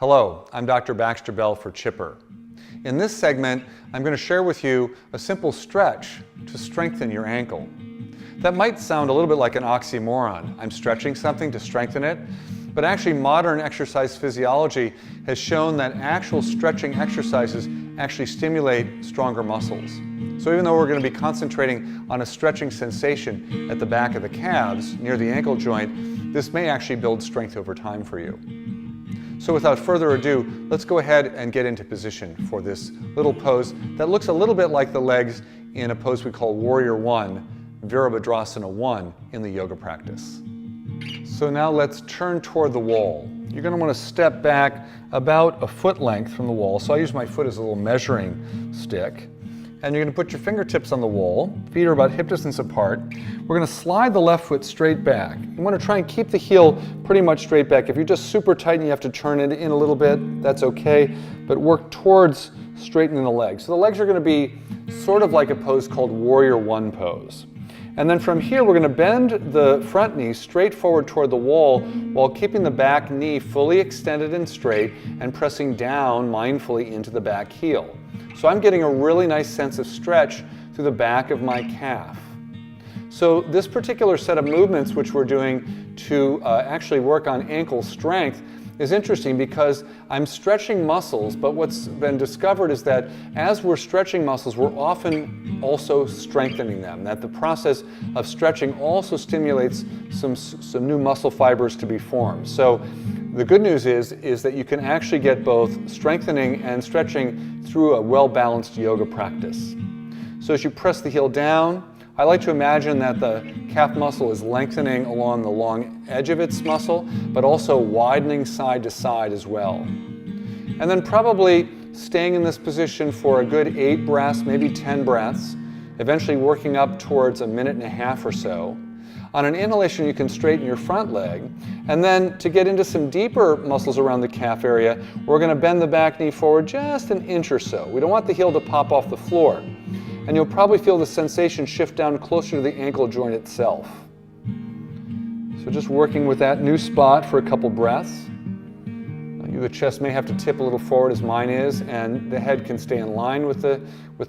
Hello, I'm Dr. Baxter Bell for Chipper. In this segment, I'm going to share with you a simple stretch to strengthen your ankle. That might sound a little bit like an oxymoron. I'm stretching something to strengthen it, but actually modern exercise physiology has shown that actual stretching exercises actually stimulate stronger muscles. So even though we're going to be concentrating on a stretching sensation at the back of the calves near the ankle joint, this may actually build strength over time for you. So without further ado, let's go ahead and get into position for this little pose that looks a little bit like the legs in a pose we call Warrior One, Virabhadrasana 1 in the yoga practice. So now let's turn toward the wall. You're going to want to step back about a foot length from the wall. So I use my foot as a little measuring stick. And you're going to put your fingertips on the wall. Feet are about hip distance apart. We're going to slide the left foot straight back. You want to try and keep the heel pretty much straight back. If you're just super tight and you have to turn it in a little bit, that's okay. But work towards straightening the legs. So the legs are going to be sort of like a pose called Warrior One pose. And then from here, we're going to bend the front knee straight forward toward the wall while keeping the back knee fully extended and straight and pressing down mindfully into the back heel. So I'm getting a really nice sense of stretch through the back of my calf. So this particular set of movements which we're doing to actually work on ankle strength is interesting because I'm stretching muscles, but what's been discovered is that as we're stretching muscles, we're often also strengthening them. That the process of stretching also stimulates some new muscle fibers to be formed. So the good news is that you can actually get both strengthening and stretching through a well-balanced yoga practice. So as you press the heel down, I like to imagine that the calf muscle is lengthening along the long edge of its muscle, but also widening side to side as well. And then probably staying in this position for a good 8 breaths, maybe 10 breaths, eventually working up towards a minute and a half or so. On an inhalation, you can straighten your front leg. And then to get into some deeper muscles around the calf area, we're going to bend the back knee forward just an inch or so. We don't want the heel to pop off the floor. And you'll probably feel the sensation shift down closer to the ankle joint itself. So just working with that new spot for a couple breaths. The chest may have to tip a little forward as mine is, and the head can stay in line with the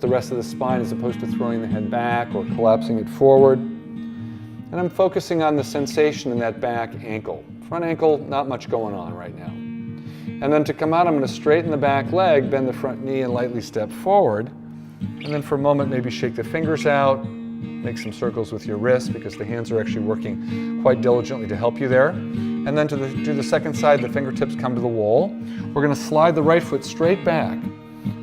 rest of the spine as opposed to throwing the head back or collapsing it forward. And I'm focusing on the sensation in that back ankle. Front ankle, not much going on right now. And then to come out, I'm going to straighten the back leg, bend the front knee, and lightly step forward. And then for a moment, maybe shake the fingers out, make some circles with your wrists because the hands are actually working quite diligently to help you there. And then to do the second side, the fingertips come to the wall. We're going to slide the right foot straight back,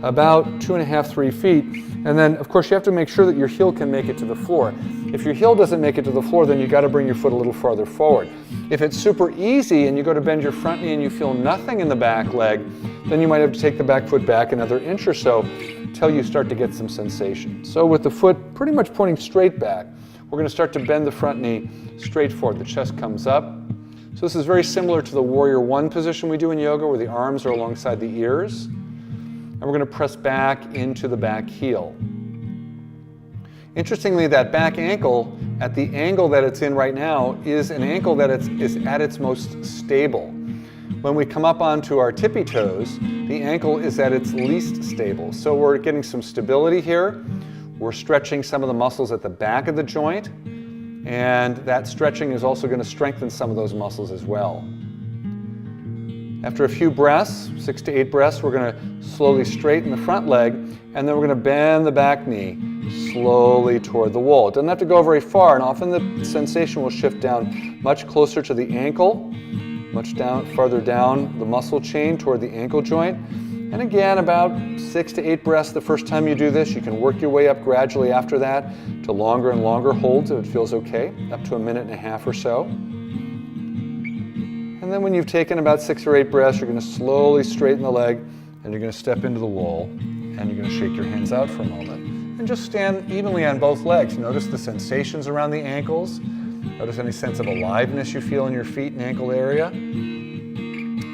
about 2.5, 3 feet. And then, of course, you have to make sure that your heel can make it to the floor. If your heel doesn't make it to the floor, then you've got to bring your foot a little farther forward. If it's super easy and you go to bend your front knee and you feel nothing in the back leg, then you might have to take the back foot back another inch or so until you start to get some sensation. So with the foot pretty much pointing straight back, we're going to start to bend the front knee straight forward. The chest comes up. So this is very similar to the Warrior One position we do in yoga where the arms are alongside the ears. And we're going to press back into the back heel. Interestingly, that back ankle, at the angle that it's in right now, is an ankle that is at its most stable. When we come up onto our tippy toes, the ankle is at its least stable. So we're getting some stability here. We're stretching some of the muscles at the back of the joint, and that stretching is also going to strengthen some of those muscles as well. After a few breaths, 6 to 8 breaths, we're going to slowly straighten the front leg, and then we're going to bend the back knee slowly toward the wall. It doesn't have to go very far, and often the sensation will shift down much closer to the ankle, much farther down the muscle chain toward the ankle joint. And again, about 6 to 8 breaths the first time you do this. You can work your way up gradually after that to longer and longer holds if it feels okay, up to a minute and a half or so. And then when you've taken about 6 or 8 breaths, you're going to slowly straighten the leg and you're going to step into the wall and you're going to shake your hands out for a moment and just stand evenly on both legs. Notice the sensations around the ankles. Notice any sense of aliveness you feel in your feet and ankle area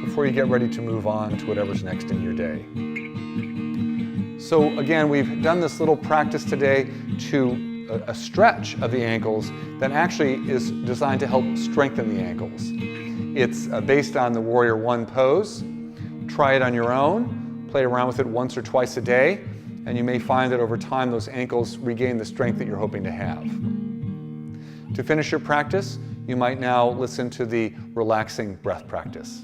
before you get ready to move on to whatever's next in your day. So again, we've done this little practice today to a stretch of the ankles that actually is designed to help strengthen the ankles. It's based on the Warrior One pose. Try it on your own, play around with it once or twice a day, and you may find that over time those ankles regain the strength that you're hoping to have. To finish your practice, you might now listen to the relaxing breath practice.